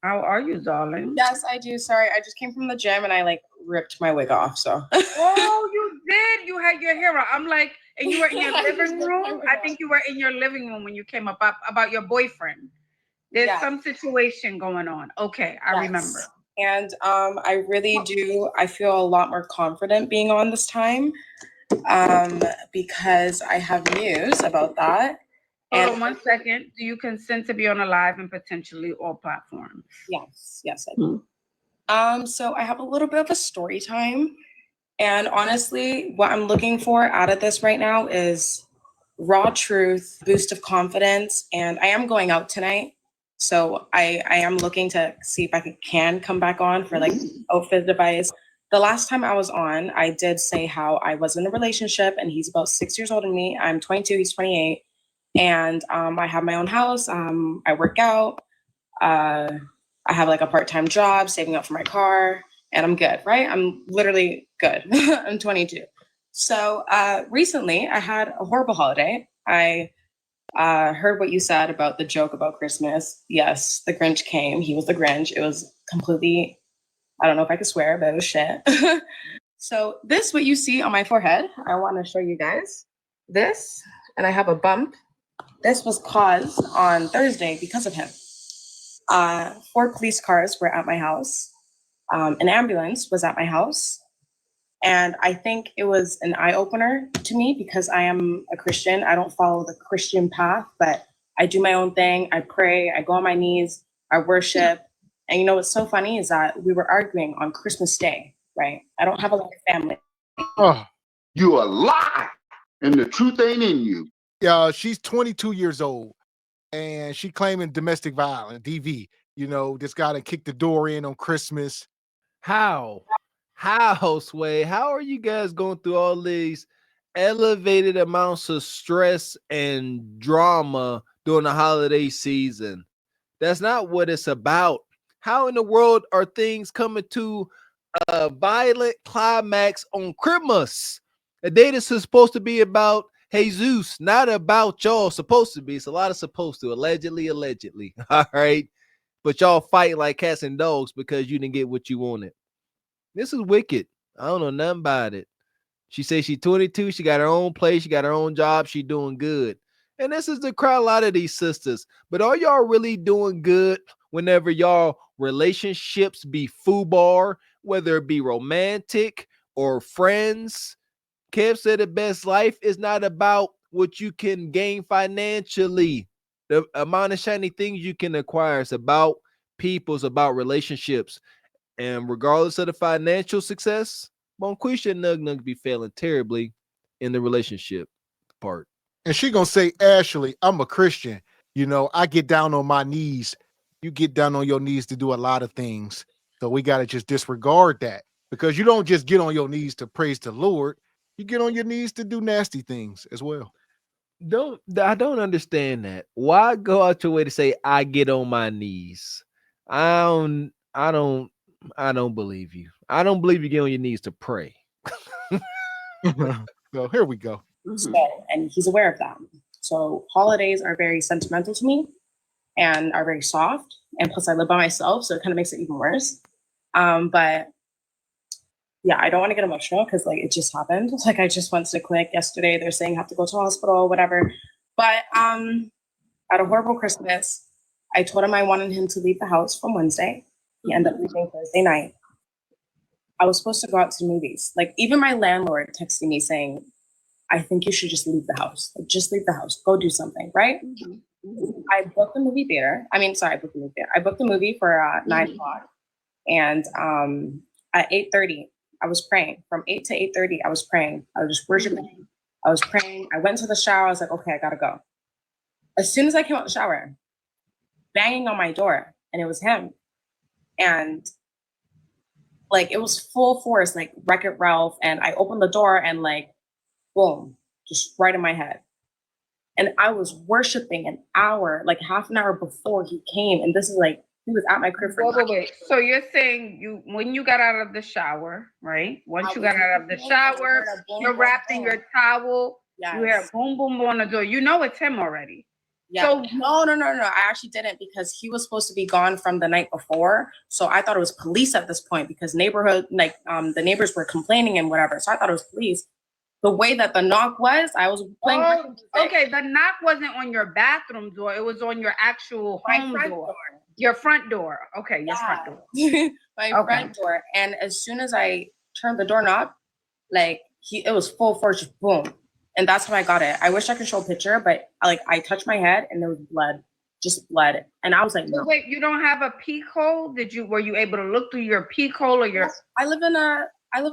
How are you, darling? Yes, I do. Sorry, I just came from the gym and I like ripped my wig off. So. Oh, you did. You had your hair out. I'm like, and you were in your living room. I think you were in your living room when you came up about your boyfriend. There's Yes. some situation going on. Okay, I remember. Yes. And I really do. I feel a lot more confident being on this time because I have news about that. Hold And on one second. Do you consent to be on a live and potentially all platforms? yes, I do. So I have a little bit of a story time. And honestly, what I'm looking for out of this right now is raw truth, boost of confidence. And I am going out tonight. So I am looking to see if I can come back on for like outfit advice. The last time I was on, I did say how I was in a relationship and he's about 6 years older than me. I'm 22, he's 28. And I have my own house. I work out. Uh, I have like a part-time job, saving up for my car, and I'm good, right? I'm literally good. I'm 22. So recently, I had a horrible holiday. I heard what you said about the joke about Christmas. Yes, the Grinch came. He was the Grinch. It was completely, I don't know if I could swear, but it was shit. So this, what you see on my forehead, I want to show you guys this, and I have a bump. This was caused on Thursday because of him. 4 police cars were at my house. An ambulance was at my house. And I think it was an eye opener to me because I am a Christian. I don't follow the Christian path, but I do my own thing. I pray, I go on my knees, I worship. And you know what's so funny is that we were arguing on Christmas Day, right? I don't have a lot of family. Oh, you a lie, and the truth ain't in you. Yeah, she's 22 years old, and she claiming domestic violence, DV. You know, this guy that kicked the door in on Christmas. How? How, Sway? How are you guys going through all these elevated amounts of stress and drama during the holiday season? That's not what it's about. How in the world are things coming to a violent climax on Christmas? A day that's supposed to be about Jesus, not about y'all. Supposed to be. It's a lot of supposed to. Allegedly. All right. But y'all fight like cats and dogs because you didn't get what you wanted. This is wicked. I don't know nothing about it. She says she's 22. She got her own place. She got her own job. She doing good. And this is the crowd, a lot of these sisters. But are y'all really doing good whenever y'all relationships be foobar, whether it be romantic or friends? Kev said the best life is not about what you can gain financially. The amount of shiny things you can acquire. It's about people. It's about relationships. And regardless of the financial success, Bonquisha and Nug Nug be failing terribly in the relationship part. And she gonna say, Ashley, I'm a Christian. You know, I get down on my knees. You get down on your knees to do a lot of things. So we gotta just disregard that. Because you don't just get on your knees to praise the Lord. You get on your knees to do nasty things as well. I don't understand that. Why go out your way to say I get on my knees? I don't believe you. I don't believe you get on your knees to pray. So here we go. So, and he's aware of that. So holidays are very sentimental to me and are very soft. And plus I live by myself, so it kind of makes it even worse. But yeah, I don't want to get emotional because like it just happened. Like I just went to the clinic yesterday. They're saying I have to go to the hospital, whatever. But at a horrible Christmas, I told him I wanted him to leave the house from Wednesday. He ended up leaving Thursday night. I was supposed to go out to the movies. Like even my landlord texted me saying, I think you should just leave the house. Like, just leave the house. Go do something, right? I booked the movie theater. I booked the movie theater. I booked the movie for 9 o'clock. And at 8:30, I was praying. From 8 to 8:30, I was praying. I was just worshiping. I was praying. I went to the shower. I was like, okay, I gotta go. As soon as I came out the shower, banging on my door, and it was him. And like it was full force, like Wreck-It Ralph. And I opened the door and like, boom, just right in my head. And I was worshiping an hour, like half an hour before he came. And this is like, he was at my crib for Wait. So you're saying when you got out of the shower, right? Once you got out of the shower, you're wrapped in your towel. Yes. You hear boom, boom, boom on the door. You know it's him already. Yeah. So No. I actually didn't because he was supposed to be gone from the night before. So I thought it was police at this point because the neighbors were complaining and whatever. So I thought it was police. The way that the knock was, I was playing. oh, okay, the knock wasn't on your bathroom door, it was on your actual home door. Your front door. Okay, your front door. My front door. And as soon as I turned the doorknob, like it was full force, just boom. And that's how I got it. I wish I could show a picture, but I touched my head and there was blood, just blood. And I was like, no. So wait, you don't have a peek hole? Were you able to look through your peek hole or your? I live in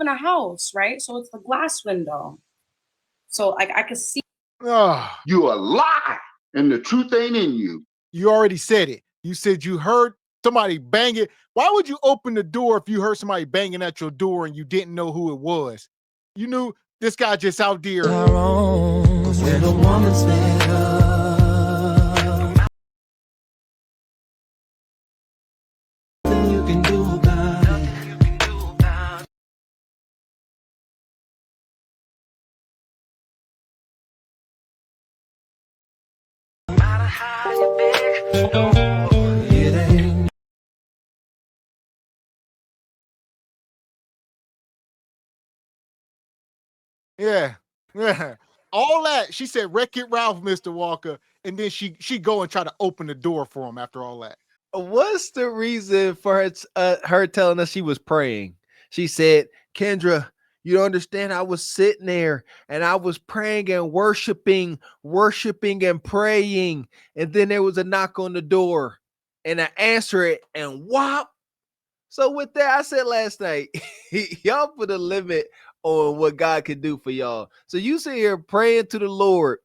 a house, right? So it's the glass window. So like I could see. Oh, You a lie, and the truth ain't in you. you already said it. You said you heard somebody banging. Why would you open the door if you heard somebody banging at your door and you didn't know who it was? You knew this guy just out there. Yeah. All that. She said, Wreck-It Ralph, Mr. Walker. And then she go and try to open the door for him after all that. What's the reason for her telling us she was praying? She said, Kendra, you don't understand. I was sitting there and I was praying and worshiping and praying. And then there was a knock on the door and I answer it and whop. So with that, I said last night, y'all put a limit on what God can do for y'all. So you sit here praying to the Lord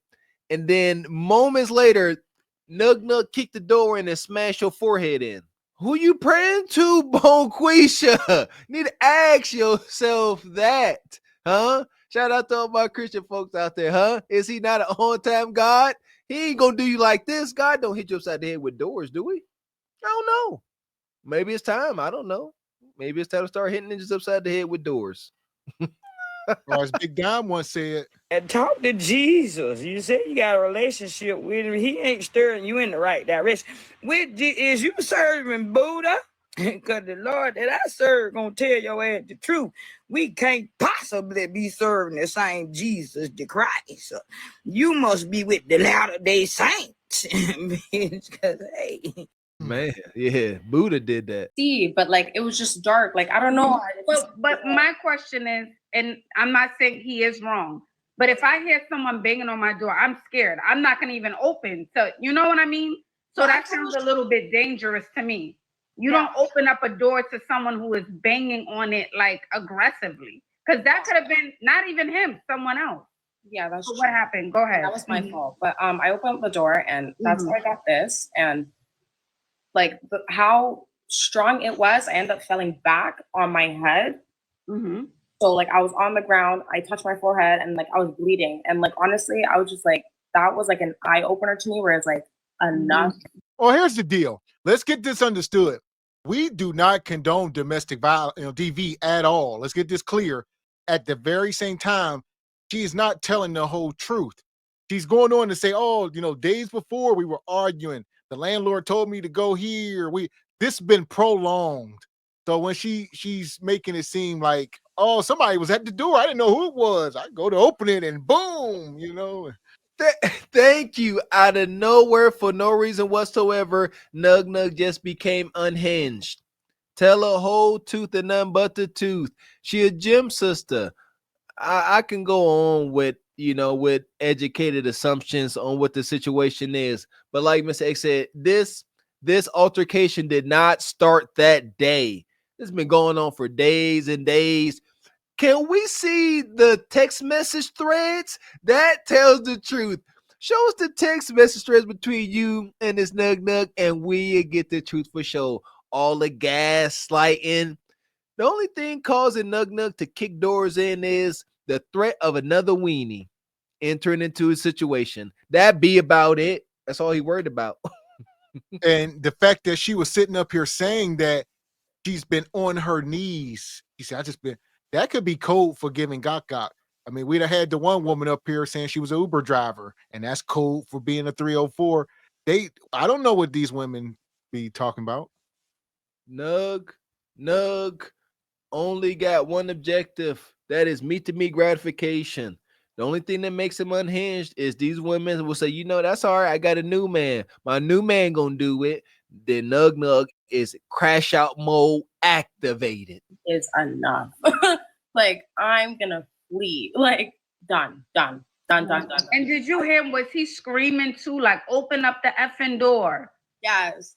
and then moments later, Nug kick the door in and smash your forehead in. Who you praying to, Bonquisha? Need to ask yourself that, huh? Shout out to all my Christian folks out there, huh? Is he not an on-time God? He ain't gonna do you like this. God don't hit you upside the head with doors, do we? I don't know. Maybe it's time. I don't know. Maybe it's time to start hitting ninjas upside the head with doors. Or as Big Dom once said, and talk to Jesus. You say you got a relationship with him. He ain't stirring you in the right direction. Is you serving Buddha? Because the Lord that I serve gonna tell your ass the truth. We can't possibly be serving the same Jesus the Christ. You must be with the Latter-day Saints. Because hey. Man, yeah, Buddha did that. See, but like it was just dark. Like I don't know. But my question is, and I'm not saying he is wrong, but if I hear someone banging on my door, I'm scared. I'm not gonna even open. So you know what I mean? So that sounds a little bit dangerous to me. You don't open up a door to someone who is banging on it like aggressively, because that could have been not even him, someone else. Yeah, that's what happened. Go ahead. That was my fault. But I opened up the door and that's how I got this. And like how strong it was, I ended up falling back on my head. So like I was on the ground, I touched my forehead and like I was bleeding. And like honestly, I was just like, that was like an eye opener to me where it's like enough. Well, here's the deal. Let's get this understood. We do not condone domestic violence, DV at all. Let's get this clear. At the very same time, she is not telling the whole truth. She's going on to say, oh, days before we were arguing. The landlord told me to go here. This has been prolonged. So when she's making it seem like, oh, somebody was at the door. I didn't know who it was. I go to open it and boom, Thank you. Out of nowhere, for no reason whatsoever, Nug just became unhinged. Tell a whole tooth and none but the tooth. She a gym sister. I can go on with educated assumptions on what the situation is. But like Mr. X said, this altercation did not start that day. It's been going on for days and days. Can we see the text message threads? That tells the truth. Show us the text message threads between you and this Nug, and we get the truth for sure. All the gaslighting. The only thing causing Nug to kick doors in is the threat of another weenie entering into a situation. That be about it. That's all he worried about. And the fact that she was sitting up here saying that she's been on her knees. She said, that could be code for giving gok. I mean, we'd have had the one woman up here saying she was an Uber driver, and that's code for being a 304. I don't know what these women be talking about. Nug only got one objective. That is meet-to-meet gratification. The only thing that makes him unhinged is these women will say, you know, that's all right. I got a new man. My new man gonna do it. Then Nug is crash out mode activated. Is enough. Like, I'm gonna flee. Like, done. And did you hear him? Was he screaming too? Like, open up the effing door. Yes.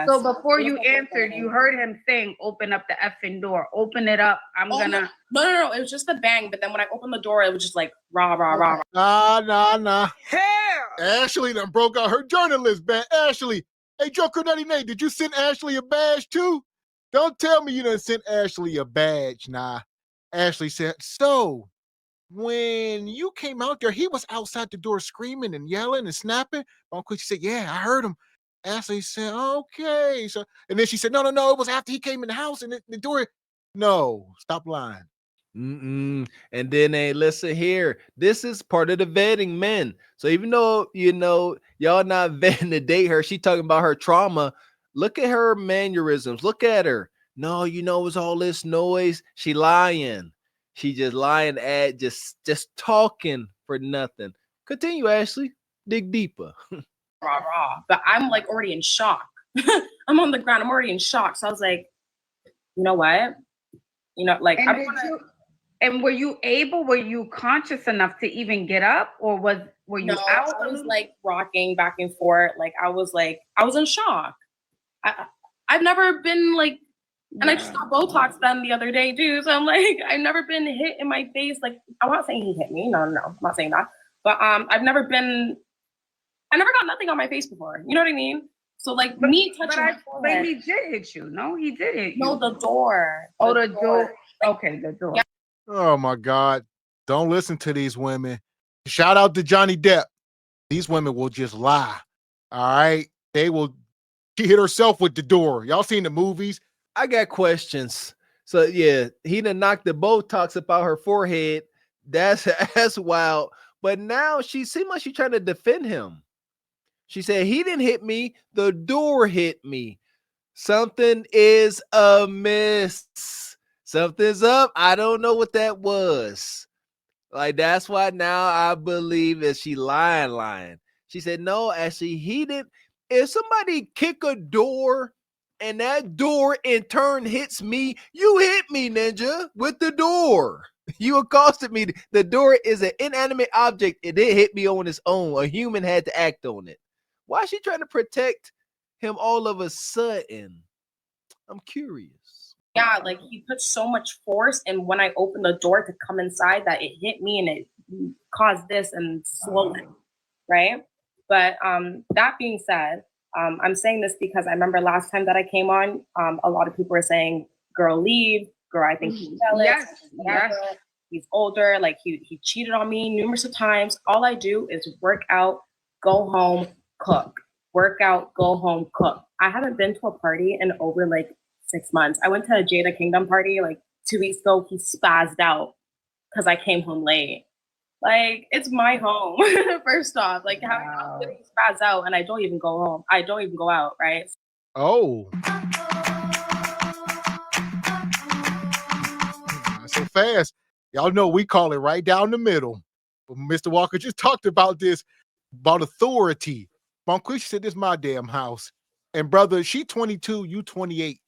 So before you answered, you heard him saying, open up the effing door. Open it up. No. It was just the bang. But then when I opened the door, it was just like rah. Nah. Hell. Ashley done broke out her journalist badge. Ashley, hey, Joker 99, did you send Ashley a badge too? Don't tell me you done sent Ashley a badge. Nah. Ashley said, so when you came out there, he was outside the door screaming and yelling and snapping. Uncle, she said, yeah, I heard him. Ashley said, okay. So, and then she said, no, it was after he came in the house and the door. No, stop lying. And then, hey, listen here. This is part of the vetting, men. So even though, you know, y'all not vetting to date her, she talking about her trauma. Look at her mannerisms. Look at her. No, you know, it's all this noise. She lying. She just lying at just talking for nothing. Continue, Ashley. Dig deeper. Rah. But I'm like already in shock. I'm on the ground. I'm already in shock. So I was like, you know what? You know, like, and were you conscious enough to even get up, or were you out? I was like rocking back and forth. Like, I was in shock. I've never been like, and I just got Botox done the other day too. So I'm like, I've never been hit in my face. Like, I'm not saying he hit me. No, I'm not saying that. But I never got nothing on my face before. You know what I mean? So like me touching but he did hit you. No, he did hit you. No, the door. Oh, the door. Okay, the door. Yeah. Oh my God. Don't listen to these women. Shout out to Johnny Depp. These women will just lie. All right. She hit herself with the door. Y'all seen the movies? I got questions. So yeah, he done knocked the Botox about her forehead. That's wild. But now she seemed like she's trying to defend him. She said, he didn't hit me. The door hit me. Something is amiss. Something's up. I don't know what that was. Like, that's why now I believe that she lying. She said, no, actually, he didn't. If somebody kick a door and that door in turn hits me, you hit me, ninja, with the door. You accosted me. The door is an inanimate object. It didn't hit me on its own. A human had to act on it. Why is she trying to protect him all of a sudden? I'm curious. Yeah, like he put so much force, and when I opened the door to come inside, that it hit me and it caused this and swollen, right? But that being said, I'm saying this because I remember last time that I came on, a lot of people were saying, "Girl, leave." Girl, I think he's jealous. Yes. He's older. Like he cheated on me numerous of times. All I do is work out, go home, cook. Work out, go home, cook. I haven't been to a party in over like 6 months. I went to a Jada Kingdom party like 2 weeks ago. He spazzed out because I came home late. Like, it's my home. First off, like, how can he spaz out and I don't even go home? I don't even go out, right? Oh. So fast. Y'all know we call it right down the middle. Mr. Walker just talked about this, about authority. Monquisha said, this is my damn house. And brother, she 22, you 28.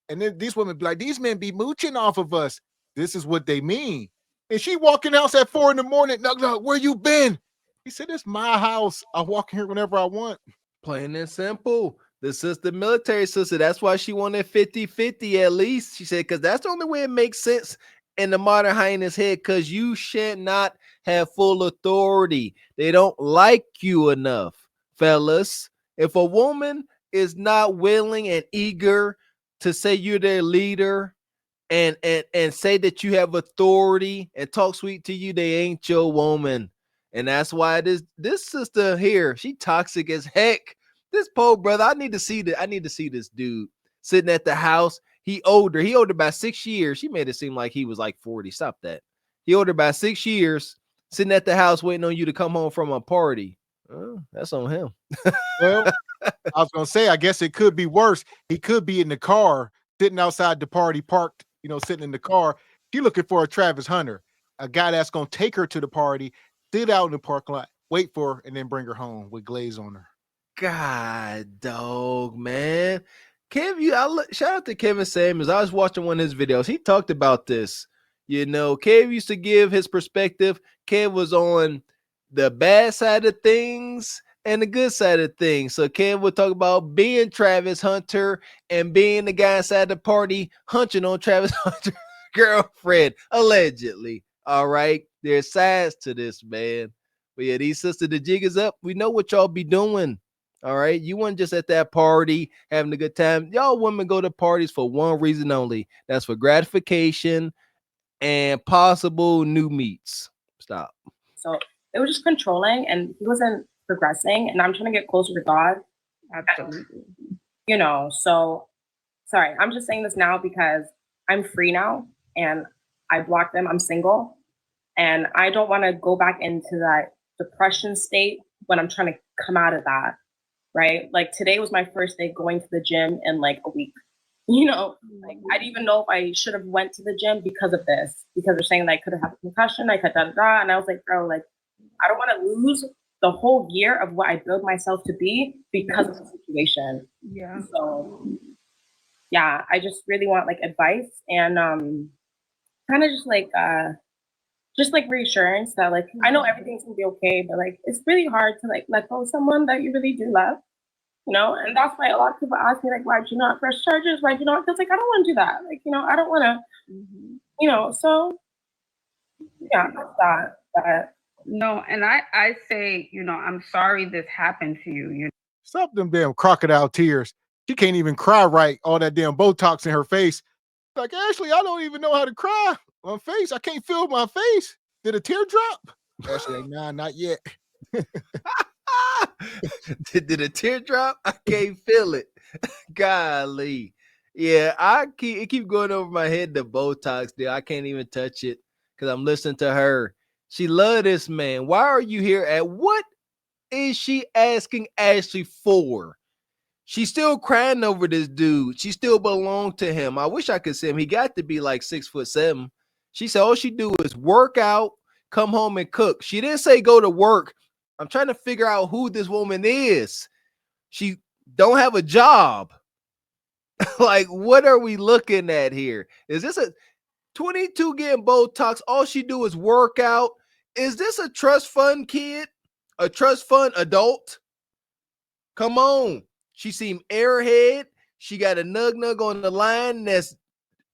And then these women be like, these men be mooching off of us. This is what they mean. And she walking out at 4 a.m. No, where you been? He said, it's my house. I walk in here whenever I want. Plain and simple. This is the military sister. That's why she wanted 50-50 at least. She said, because that's the only way it makes sense in the modern highness head, because you should not have full authority. They don't like you enough, fellas. If a woman is not willing and eager to say you're their leader and say that you have authority and talk sweet to you, they ain't your woman. And that's why this sister here, she toxic as heck. This poor brother, I need to see this dude sitting at the house. He older by 6 years. She made it seem like he was like 40. Stop that. He older by 6 years, sitting at the house waiting on you to come home from a party. That's on him. Well, I was gonna say, I guess it could be worse. He could be in the car, sitting outside the party, parked, sitting in the car. She looking for a Travis Hunter, a guy that's gonna take her to the party, sit out in the parking lot, wait for her, and then bring her home with glaze on her. God, dog, man. Shout out to Kevin Samuels. I was watching one of his videos. He talked about this. Kev used to give his perspective. Kev was on the bad side of things and the good side of things. So Kev would talk about being Travis Hunter and being the guy inside the party hunching on Travis Hunter's girlfriend, allegedly. All right. There's sides to this, man. But yeah, these sisters, the jig is up. We know what y'all be doing. All right. You weren't just at that party having a good time. Y'all women go to parties for one reason only. That's for gratification and possible new meets. Stop. So it was just controlling, and he wasn't progressing, and I'm trying to get closer to God. Absolutely. So sorry, I'm just saying this now because I'm free now and I blocked them. I'm single, and I don't want to go back into that depression state when I'm trying to come out of that. Right? Like today was my first day going to the gym in like a week. Like I didn't even know if I should have went to the gym because of this, because they're saying that I could have had a concussion, I could da. And I was like, bro, like I don't want to lose the whole year of what I built myself to be because of the situation. Yeah. So yeah, I just really want like advice and kind of just like reassurance that like I know everything's gonna be okay, but like it's really hard to like let go of someone that you really do love. And that's why a lot of people ask me, like, why'd you not press charges? Why'd you not? Because, like, I don't want to do that. Like, I don't want to, so, yeah, that's that. But No, and I say, I'm sorry this happened to you. Stop them damn crocodile tears. She can't even cry right. All that damn Botox in her face. Like, Ashley, I don't even know how to cry on face. I can't feel my face. Did a tear drop? Ashley, nah, not yet. Did a teardrop? I can't feel it. Golly. Yeah, it keep going over my head, the Botox deal. I can't even touch it because I'm listening to her. She love this man. Why are you here at what is she asking Ashley for? She's still crying over this dude. She still belonged to him. I wish I could see him. He got to be like 6'7". She said all she do is work out, come home and cook. She didn't say go to work. I'm trying to figure out who this woman is. She don't have a job. Like, what are we looking at here? Is this a 22 getting Botox? All she do is work out. Is this a trust fund kid? A trust fund adult? Come on. She seemed airhead. She got a nug on the line. That's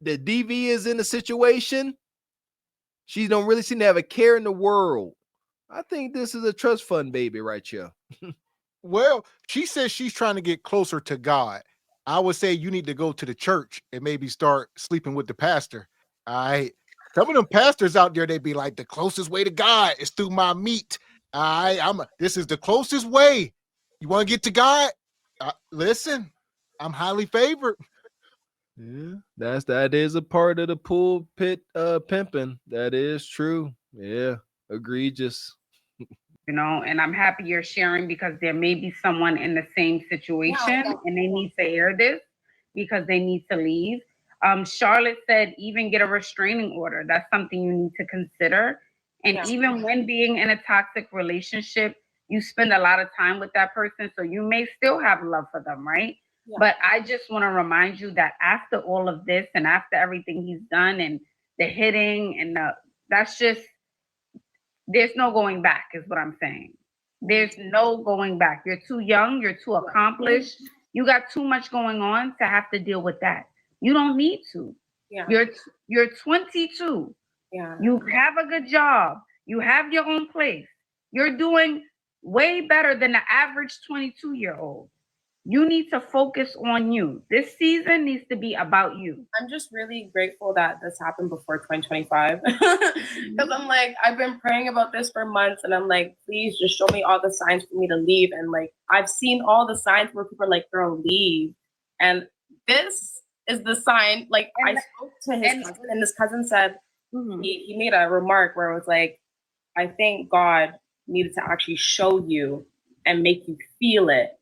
the DV is in the situation. She don't really seem to have a care in the world. I think this is a trust fund baby right here. Well, she says she's trying to get closer to God. I would say you need to go to the church and maybe start sleeping with the pastor. All right. Some of them pastors out there, they be like, the closest way to God is through my meat. All right. This is the closest way. You want to get to God? Listen, I'm highly favored. Yeah, that is a part of the pulpit pimping. That is true. Yeah, egregious. And I'm happy you're sharing because there may be someone in the same situation and they need to air this because they need to leave. Charlotte said, even get a restraining order. That's something you need to consider. And even when being in a toxic relationship, you spend a lot of time with that person. So you may still have love for them, right? Yeah. But I just want to remind you that after all of this and after everything he's done and the hitting and that's just, there's no going back is what I'm saying. There's no going back. You're too young. You're too accomplished. You got too much going on to have to deal with that. You don't need to. Yeah. You're 22. Yeah. You have a good job. You have your own place. You're doing way better than the average 22-year-old. You need to focus on you. This season needs to be about you. I'm just really grateful that this happened before 2025. Because I'm like, I've been praying about this for months and I'm like, please just show me all the signs for me to leave. And like, I've seen all the signs where people are like, girl, leave. And this is the sign. Like, I spoke to his cousin and his cousin said, he made a remark where it was like, I think God needed to actually show you and make you feel it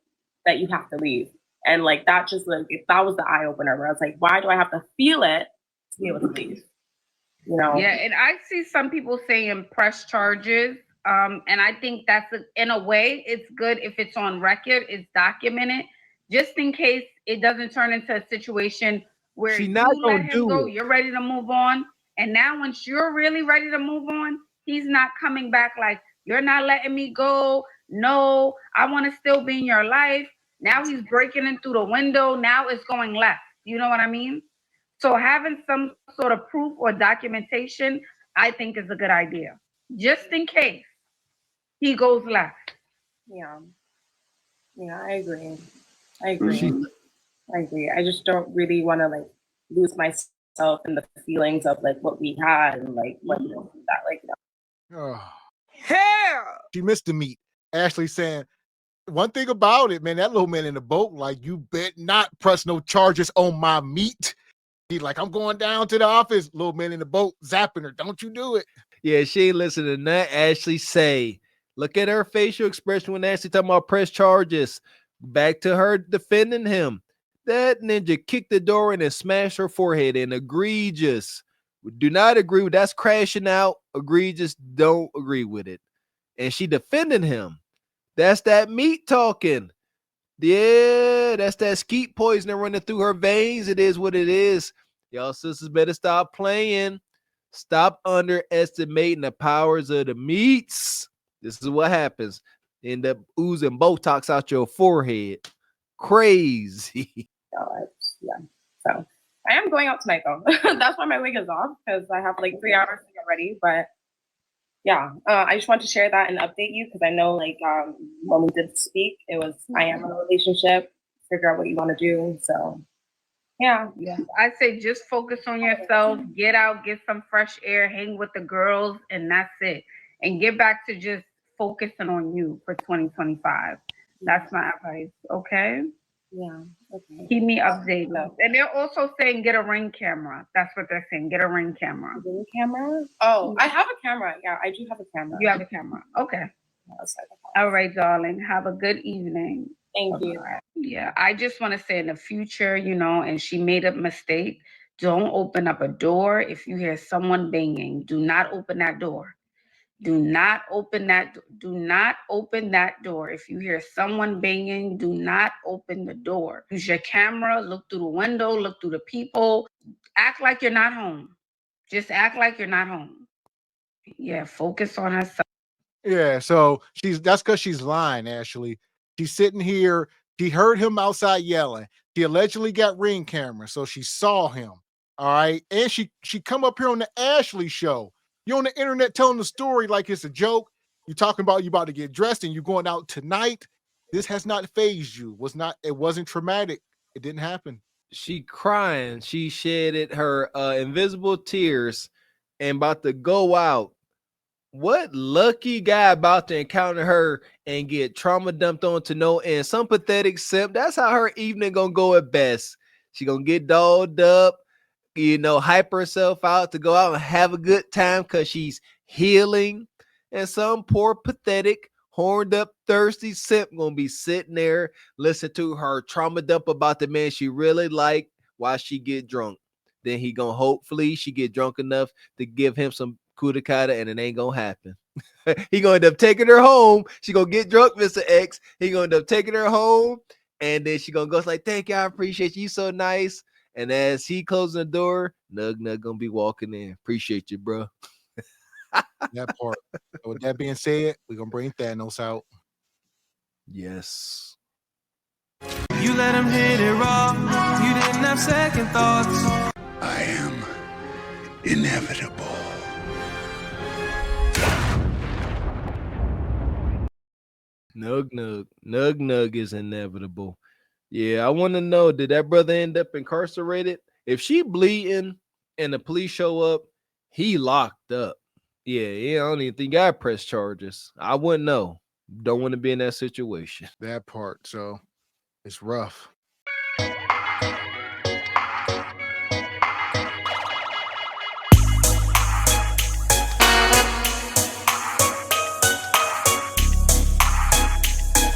that you have to leave. And like that just like that was the eye opener where I was like, why do I have to feel it to be able to leave? You know? Yeah, and I see some people saying press charges. And I think that's in a way it's good if it's on record, it's documented, just in case it doesn't turn into a situation where She you not let gonna him do go, it. you're ready to move on. And now once you're really ready to move on, he's not coming back like, you're not letting me go. No, I want to still be in your life. Now he's breaking in through the window. Now it's going left. You know what I mean? So having some sort of proof or documentation, I think is a good idea. Just in case he goes left. Yeah. Yeah, I agree. I agree. I agree. I just don't really want to like lose myself in the feelings of like what we had and like what that like. Oh, Hell, she missed the meat. Ashley saying one thing about it, man, that little man in the boat, like, you bet not press no charges on my meat. He's like, I'm going down to the office. Little man in the boat zapping her. Don't you do it. Yeah, she ain't listening to that. Ashley say, look at her facial expression when Ashley talking about press charges. Back to her defending him. That ninja kicked the door in and smashed her forehead in. Egregious. Do not agree with that's crashing out. Egregious. Don't agree with it. And she defending him. That's that meat talking. Yeah, that's that skeet poison running through her veins. It is what it is. Y'all sisters better stop playing. Stop underestimating the powers of the meats. This is what happens. End up oozing Botox out your forehead. Crazy. Yeah. So I am going out tonight though. That's why my wig is off because I have like 3 hours to get ready. But yeah, I just want to share that and update you because I know like when we did speak, it was I am in a relationship. Figure out what you want to do. So yeah. I say just focus on yourself, get out, get some fresh air, hang with the girls, and that's it. And get back to just focusing on you for 2025. That's my advice. Okay. Yeah. Okay. Keep me updated. And they're also saying get a ring camera. That's what they're saying. Get a ring camera. Ring camera? Oh, I have a camera. Yeah, I do have a camera. You have a camera. Okay. All right, darling. Have a good evening. Thank you. Yeah, I just want to say in the future, you know, and she made a mistake. Don't open up a door if you hear someone banging. Do not open that door. Do not open that. Do not open that door. If you hear someone banging, do not open the door. Use your camera. Look through the window. Look through the people. Act like you're not home. Just act like you're not home. Yeah, focus on herself. Yeah, so that's because she's lying, Ashley. She's sitting here. She heard him outside yelling. She allegedly got ring camera, so she saw him. All right. And she come up here on the Ashley show. You're on the internet telling the story like it's a joke. You're talking about you about to get dressed and you're going out tonight. This has not phased you. It wasn't traumatic. It didn't happen. She crying. She shedded her invisible tears and about to go out. What lucky guy about to encounter her and get trauma dumped onto no end? Some pathetic simp. That's how her evening gonna go at best. She gonna get dolled up, you know, hype herself out to go out and have a good time because she's healing. And some poor, pathetic, horned up, thirsty simp gonna be sitting there listening to her trauma dump about the man she really liked while she get drunk. Then he gonna hopefully she get drunk enough to give him some Cutie, and it ain't gonna happen. He gonna end up taking her home. She gonna get drunk, Mr. X. He gonna end up taking her home, and then she gonna go like, "Thank you, I appreciate you, so nice." And as he closing the door, Nug gonna be walking in. Appreciate you, bro. That part. So with that being said, we're gonna bring Thanos out. Yes. You let him hit it raw. You didn't have second thoughts. I am inevitable. Nug is inevitable. Yeah, I want to know, did that brother end up incarcerated? If she bleeding and the police show up, he locked up. Yeah, I don't even think I press charges. I wouldn't know. Don't want to be in that situation. That part. So it's rough.